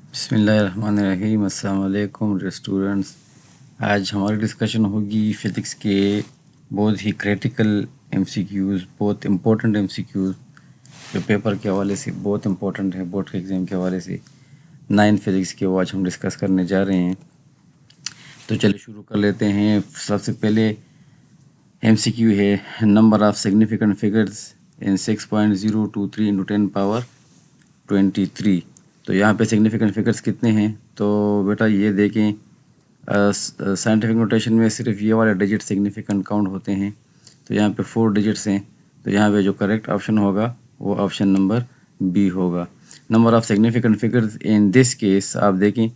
बिस्मिल्लाहिर्रहमानिर्रहीम। अस्सलाम वालेकुम डियर स्टूडेंट्स। आज हमारी डिस्कशन होगी फ़िज़िक्स के बहुत ही क्रिटिकल एमसीक्यूज़, बहुत इम्पोर्टेंट एमसीक्यूज़ जो पेपर के हवाले से बहुत इम्पोर्टेंट है, बोर्ड के एग्ज़ाम के हवाले से 9 फिज़िक्स के, वो आज हम डिस्कस करने जा रहे हैं। तो चलिए शुरू कर लेते हैं। सबसे पहले एमसीक्यू है number of significant figures in 6.023 × 10 power 23। तो यहाँ पे सिग्निफिकेंट फिगर्स कितने हैं? तो बेटा ये देखें, साइंटिफिक नोटेशन में सिर्फ ये वाले डिजिट सिग्निफिकेंट काउंट होते हैं। तो यहाँ पे 4 डिजिट्स हैं। तो यहाँ पे जो करेक्ट ऑप्शन होगा वो ऑप्शन नंबर बी होगा। Number of significant figures in this case आप देखें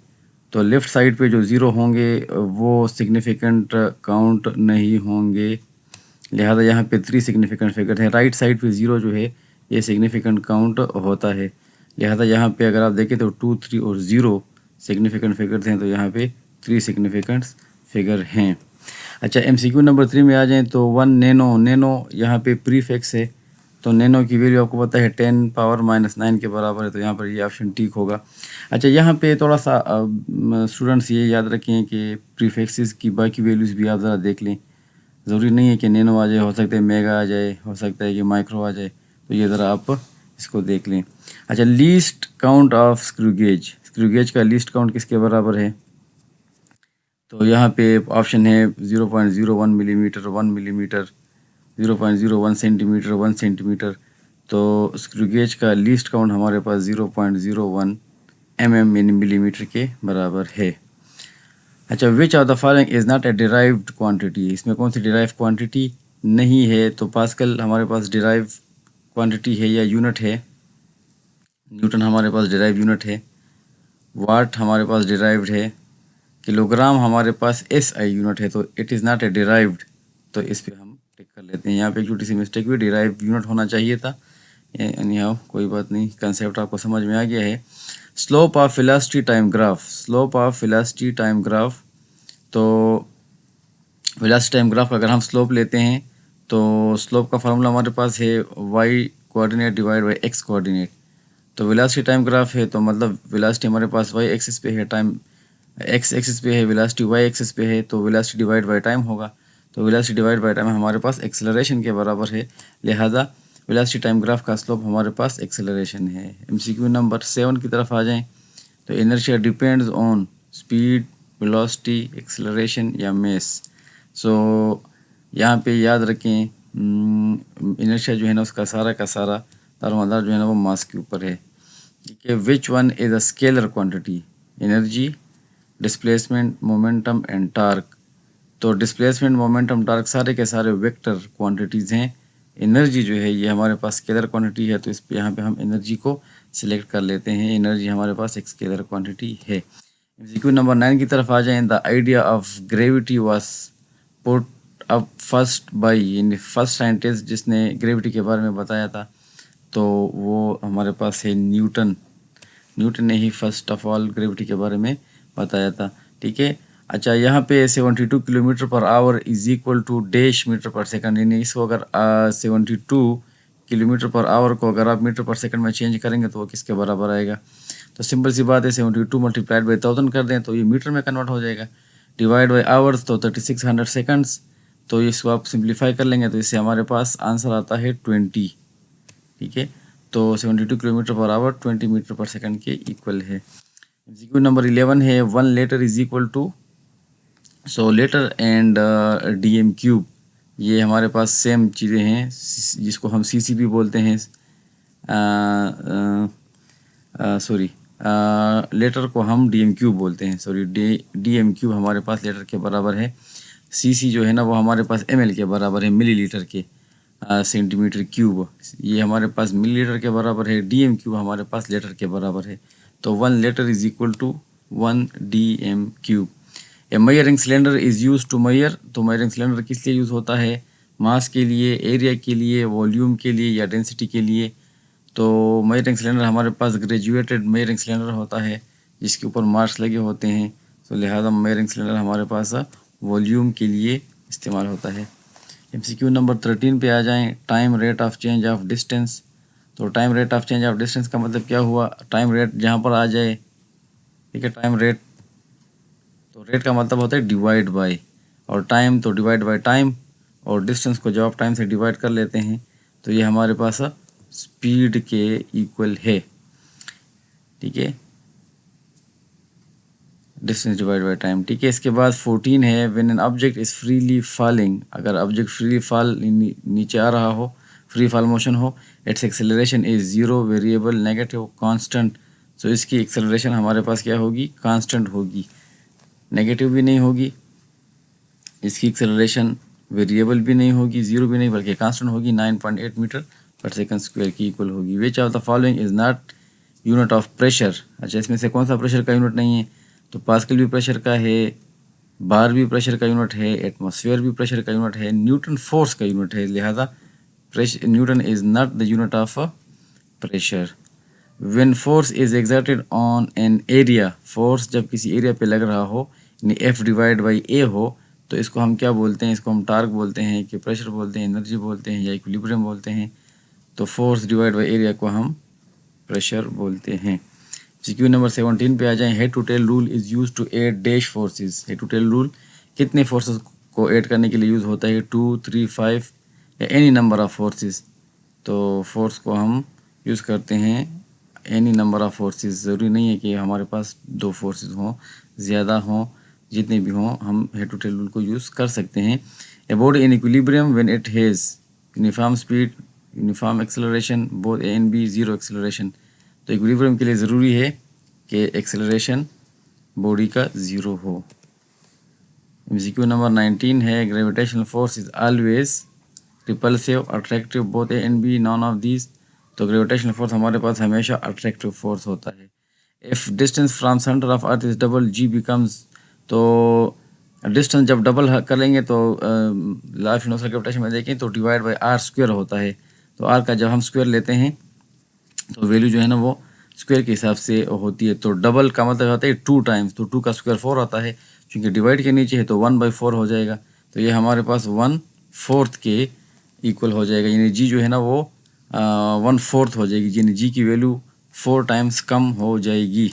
तो लेफ़्ट साइड पे जो ज़ीरो होंगे वो सिग्निफिकेंट काउंट नहीं होंगे, लिहाजा यहाँ पे 3 सिग्निफिकेंट फिगर है। राइट साइड पे ज़ीरो जो है ये सिग्निफिकेंट काउंट होता है, लिहाजा यहाँ पे अगर आप देखें तो 2, 3 और 0 सिग्निफिकेंट फिगर्स हैं। तो यहाँ पे 3 सिग्निफिकेंट फिगर हैं। अच्छा, एमसीक्यू नंबर 3 में आ जाएं तो 1 नैनो, नैनो यहाँ पे प्रीफिक्स है। तो नैनो की वैल्यू आपको पता है 10 पावर -9 के बराबर है। तो यहाँ पर ये ऑप्शन ठीक होगा। अच्छा, यहाँ पे थोड़ा सा स्टूडेंट्स ये याद रखें कि प्रीफिक्सेस की बाकी वैल्यूज़ भी आप ज़रा देख लें। ज़रूरी नहीं है कि नैनो आ जाए, हो सकता है मेगा आ जाए, हो सकता है कि माइक्रो आ जाए। तो ये ज़रा आप इसको देख लें। अच्छा, least count of screw gauge, screw gauge का लीस्ट काउंट किसके बराबर है? तो यहाँ पे ऑप्शन है 0.01 मिलीमीटर, 1 मिलीमीटर, 0.01 सेंटीमीटर, 1 सेंटीमीटर। तो स्क्रू गेज का लीस्ट काउंट हमारे पास 0.01 मिलीमीटर के बराबर है। अच्छा, which of the following is not a derived quantity, इसमें कौन सी डिराइव क्वांटिटी नहीं है? तो पास्कल हमारे पास डिराइव क्वांटिटी है या यूनिट है, न्यूटन हमारे पास डिराइव यूनिट है, वाट हमारे पास डिराइव्ड है, किलोग्राम हमारे पास एसआई यूनिट है। तो it is not a derived, तो इस पे हम टिक कर लेते हैं। यहाँ पे एक छोटी सी मिस्टेक हुई, डिराइव यूनिट होना चाहिए था। यानी हाँ, कोई बात नहीं, कंसेप्ट आपको समझ में आ गया है। Slope of velocity time graph, slope of velocity time graph. तो वेलोसिटी टाइम ग्राफ का अगर हम स्लोप लेते हैं तो स्लोप का फार्मूला हमारे पास है y coordinate divide by x coordinate. तो वेलोसिटी टाइम ग्राफ है तो मतलब वेलोसिटी हमारे पास वाई एक्सिस पे है, टाइम एक्स एक्सिस पे है, वेलोसिटी वाई एक्सिस पे है। तो वेलोसिटी डिवाइड बाई टाइम होगा। तो वेलोसिटी डिवाइड बाई टाइम हमारे पास एक्सेलरेशन के बराबर है, लिहाजा वेलोसिटी टाइम ग्राफ का स्लोप हमारे पास एक्सेलरेशन है। एमसीक्यू नंबर 7 की तरफ आ जाएं तो inertia depends on speed, velocity, acceleration या मेस। सो यहाँ पे याद रखें इनर्शिया जो है ना उसका सारा का सारा दारोमदार जो है ना वो मास के ऊपर है। ठीक है, which one is a scalar quantity? Energy, displacement, momentum and torque. तो डिस्प्लेसमेंट, मोमेंटम, टार्क सारे के सारे वेक्टर क्वांटिटीज़ हैं। एनर्जी जो है ये हमारे पास स्केलर क्वांटिटी है, तो इस पे यहाँ पे हम एनर्जी को सिलेक्ट कर लेते हैं। एनर्जी हमारे पास एक स्केलर क्वांटिटी है। एमसीक्यू नंबर 9 की तरफ आ जाएं। The idea of gravity was put up first by, यानी फर्स्ट साइंटिस्ट जिसने ग्रेविटी के बारे में बताया था तो वो हमारे पास है न्यूटन। न्यूटन ने ही फर्स्ट ऑफ ऑल ग्रेविटी के बारे में बताया था। ठीक है। अच्छा, यहाँ पे 72 kilometre per hour is equal to dash metre per second, यानी इसको अगर 72 किलोमीटर पर आवर को अगर आप मीटर पर सेकंड में चेंज करेंगे तो वो किसके बराबर आएगा? तो सिंपल सी बात है, 72 मल्टीप्लाइड बाई 1000 कर दें तो ये मीटर में कन्वर्ट हो जाएगा। डिवाइड बाई आवर्स तो 3600 सेकंड्स। तो इसको आप सिंप्लीफाई कर लेंगे तो इससे हमारे पास आंसर आता है 20। ठीक है, तो 72 kilometre per hour 20 metre per second के इक्वल है। एमसीक्यू नंबर 11 है 1 litre is equal to, so litre and DM cube, ये हमारे पास सेम चीज़ें हैं जिसको हम सीसी भी बोलते हैं। सॉरी, लीटर को हम डीएम क्यूब बोलते हैं। सॉरी, डीएम क्यूब हमारे पास लीटर के बराबर है। सीसी जो है ना वो हमारे पास एमएल के बराबर है, मिलीलीटर के सेंटीमीटर क्यूब, ये हमारे पास मिलीलीटर के बराबर है। डीएम क्यूब हमारे पास लीटर के बराबर है। तो 1 litre is equal to 1 DM cube. A measuring cylinder is use to measure, तो मेजरिंग सिलेंडर किस लिए यूज़ होता है? मास के लिए, एरिया के लिए, वॉल्यूम के लिए या डेंसिटी के लिए? तो मेजरिंग सिलेंडर हमारे पास ग्रेजुएटेड मेजरिंग सिलेंडर होता है जिसके ऊपर मार्क्स लगे होते हैं। तो लिहाजा मेजरिंग सिलेंडर हमारे पास वॉल्यूम के लिए इस्तेमाल होता है। एमसीक्यू नंबर 13 पे आ जाएं। Time rate of change of distance. तो time rate of change of distance का मतलब क्या हुआ? टाइम रेट जहाँ पर आ जाए ठीक है। टाइम रेट, तो रेट का मतलब होता है डिवाइड बाय, और टाइम तो डिवाइड बाय टाइम, और डिस्टेंस को जब आप टाइम से डिवाइड कर लेते हैं तो ये हमारे पास स्पीड के इक्वल है। ठीक है, डिस्टेंस डिवाइड बाय टाइम। ठीक है, इसके बाद 14 है, when an object is freely falling, अगर ऑब्जेक्ट फ्रीली फॉल नीचे आ रहा हो, फ्री फॉल मोशन हो, its acceleration is zero, variable, negative, constant. So इसकी एक्सेलरेशन हमारे पास क्या होगी, कांस्टेंट होगी, नेगेटिव भी नहीं होगी, इसकी एक्सेलरेशन वेरिएबल भी नहीं होगी, जीरो भी नहीं, बल्कि कांस्टेंट होगी, 9.8 मीटर पर सेकंड स्क्वायर की इक्वल होगी। Which of the following is not unit of pressure. अच्छा, इसमें से कौन सा प्रेशर का यूनिट नहीं है, तो पास्कल भी प्रेशर का है, बार भी प्रेशर का यूनिट है, एटमॉस्फेयर भी प्रेशर का यूनिट है, न्यूटन फोर्स का यूनिट है, लिहाजा pressure Newton is not the unit of pressure. When force is exerted on an area, force जब किसी एरिया पे लग रहा हो, यानी एफ डिवाइड बाई ए हो, तो इसको हम क्या बोलते हैं, इसको हम टार्क बोलते हैं, कि प्रेशर बोलते हैं, एनर्जी बोलते हैं, या इक्विलिब्रियम बोलते हैं। तो फोर्स डिवाइड बाई एरिया को हम प्रेशर बोलते हैं। जीक्यू नंबर 17 पे आ जाएं। Head to tail rule is use to add dash forces. Head to tail rule कितने फोर्सेस को ऐड करने के लिए यूज़ होता है, 2, 3, 5 या एनी नंबर ऑफ फोर्सेस। तो फोर्स को हम यूज़ करते हैं एनी नंबर ऑफ फोर्सेस, ज़रूरी नहीं है कि हमारे पास 2 फोर्सेस हों, ज़्यादा हों, जितने भी हों हम हेड टू टेल रूल को यूज़ कर सकते हैं। A body in equilibrium when it has uniform speed, uniform acceleration, both A and B, zero acceleration. तो इक्विलिब्रियम के लिए ज़रूरी है कि एक्सेलरेशन बॉडी का ज़ीरो हो। एमसीक्यू नंबर 19 है, gravitational force is always repulsive, attractive, both A and B, none of these. तो ग्रेविटेशनल फोर्स हमारे पास हमेशा अट्रैक्टिव फोर्स होता है। If distance from centre of earth is double, g becomes, तो डिस्टेंस जब डबल कर लेंगे तो लॉ ऑफ यूनिवर्सल ग्रेविटेशन में देखें तो डिवाइड बाय आर स्क्वायर होता है। तो आर का जब हम स्क्वायर लेते हैं तो वैल्यू जो है ना वो स्क्वायर के हिसाब से होती है। तो डबल का मतलब होता है 2 टाइम्स, तो 2 का स्क्वायर 4 आता है, क्योंकि डिवाइड के नीचे है तो 1/4 हो जाएगा। तो ये हमारे पास 1/4 के इक्वल हो जाएगा, यानी जी जो है ना वो 1/4 हो जाएगी, यानी जी की वैल्यू 4 टाइम्स कम हो जाएगी।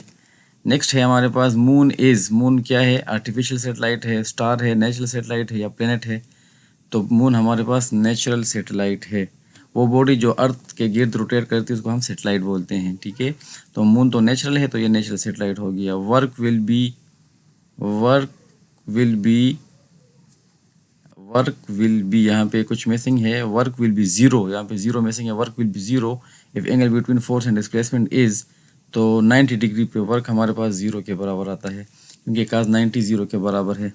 नेक्स्ट है हमारे पास मून इज, मून क्या है, आर्टिफिशियल सेटेलाइट है, स्टार है, नेचुरल सेटेलाइट है, या प्लेनेट है। तो मून हमारे पास नेचुरल सेटेलाइट है। वो बॉडी जो अर्थ के गिर्द रोटेट करती है उसको हम सेटेलाइट बोलते हैं। ठीक है, तो मून तो नेचुरल है, तो ये नेचुरल सेटेलाइट हो गया। Work will be, work will be, work will be, यहाँ पे कुछ मिसिंग है, वर्क विल बी जीरो, यहाँ पे जीरो मिसिंग है, work will be zero if angle between force and displacement is, तो 90 डिग्री पे वर्क हमारे पास जीरो के बराबर आता है, क्योंकि काज 90 जीरो के बराबर है।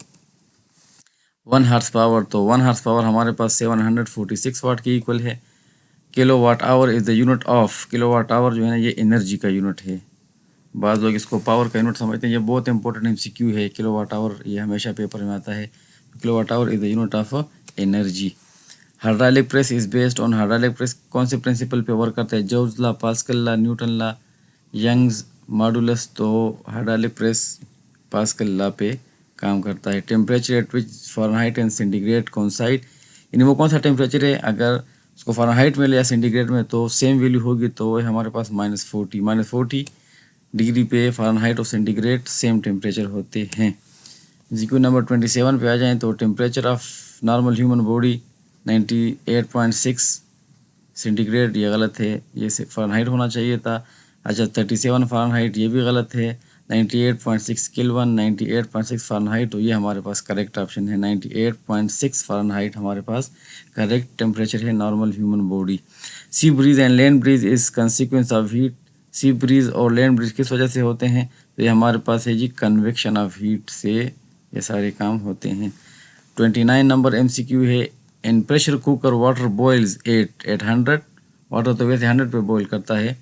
1 हार्स पावर, तो 1 हार्स पावर हमारे पास 746 वाट के इक्वल है। Kilo watt hour is the unit of, kilo watt hour जो है ना ये एनर्जी का यूनिट है। बाज़ लोग इसको पावर का यूनिट समझते हैं, ये बहुत इंपॉर्टेंट एमसीक्यू है। किलो वाट आवर ये हमेशा पेपर में आता है। Kilo watt hour is the unit of energy. Hydraulic press is based on, hydraulic press कौन से प्रिंसिपल पे वर्क करता है, jobs law, Pascal law, Newton law, Young's modulus. तो हाइड्रोलिक प्रेस पास्कल लॉ पे काम करता है। Temperature at which Fahrenheit and centigrade coincide, यानी वो कौन सा टेम्परेचर है, अगर उसको फ़ारेनहाइट में लिया सेंटीग्रेड में तो सेम वैल्यू होगी, तो वो हमारे पास -40 डिग्री पे फ़ारेनहाइट और सेंटीग्रेड सेम टेम्परेचर होते हैं। जीक्यू नंबर 27 पे आ जाएँ तो temperature of normal human body 98.6 centigrade, ये गलत है, ये फ़ारेनहाइट होना चाहिए था। अच्छा 37 फ़ारेनहाइट ये भी गलत है। 98.6 केल्विन, 98.6 फ़ारेनहाइट, तो ये हमारे पास करेक्ट ऑप्शन है। 98.6 फ़ारेनहाइट हमारे पास करेक्ट टेम्परेचर है normal human body. Sea breeze and land breeze is consequence of heat, sea breeze और लैंड ब्रीज किस वजह से होते हैं, तो ये हमारे पास है जी कन्वेक्शन ऑफ हीट से ये सारे काम होते हैं। 29 नंबर एमसीक्यू है, in pressure cooker water boils at 800, water तो वैसे 100 पे बॉयल करता है।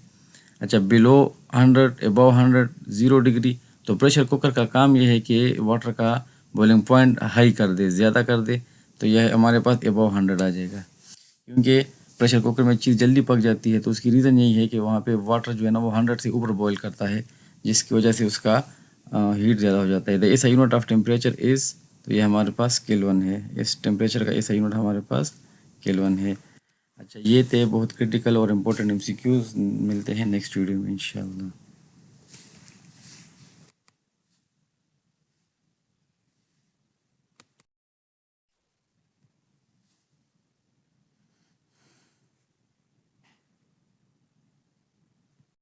अच्छा बिलो 100, अबव 100, 0 डिग्री, तो प्रेशर कुकर का काम ये है कि वाटर का बॉइलिंग पॉइंट हाई कर दे, ज़्यादा कर दे, तो यह हमारे पास अबव 100 आ जाएगा। क्योंकि प्रेशर कुकर में चीज़ जल्दी पक जाती है, तो उसकी रीज़न यही है कि वहाँ पे वाटर जो है ना वो 100 से ऊपर बॉयल करता है, जिसकी वजह से उसका हीट ज़्यादा हो जाता है। द ऐसा यूनिट ऑफ टेम्परेचर इज़, तो ये हमारे पास केल्विन है, इस टेम्परेचर का ऐसा यूनिट हमारे पास केल्विन है। अच्छा ये थे बहुत क्रिटिकल और इम्पोर्टेंट एमसीक्यूज़, मिलते हैं नेक्स्ट वीडियो में इंशाल्लाह।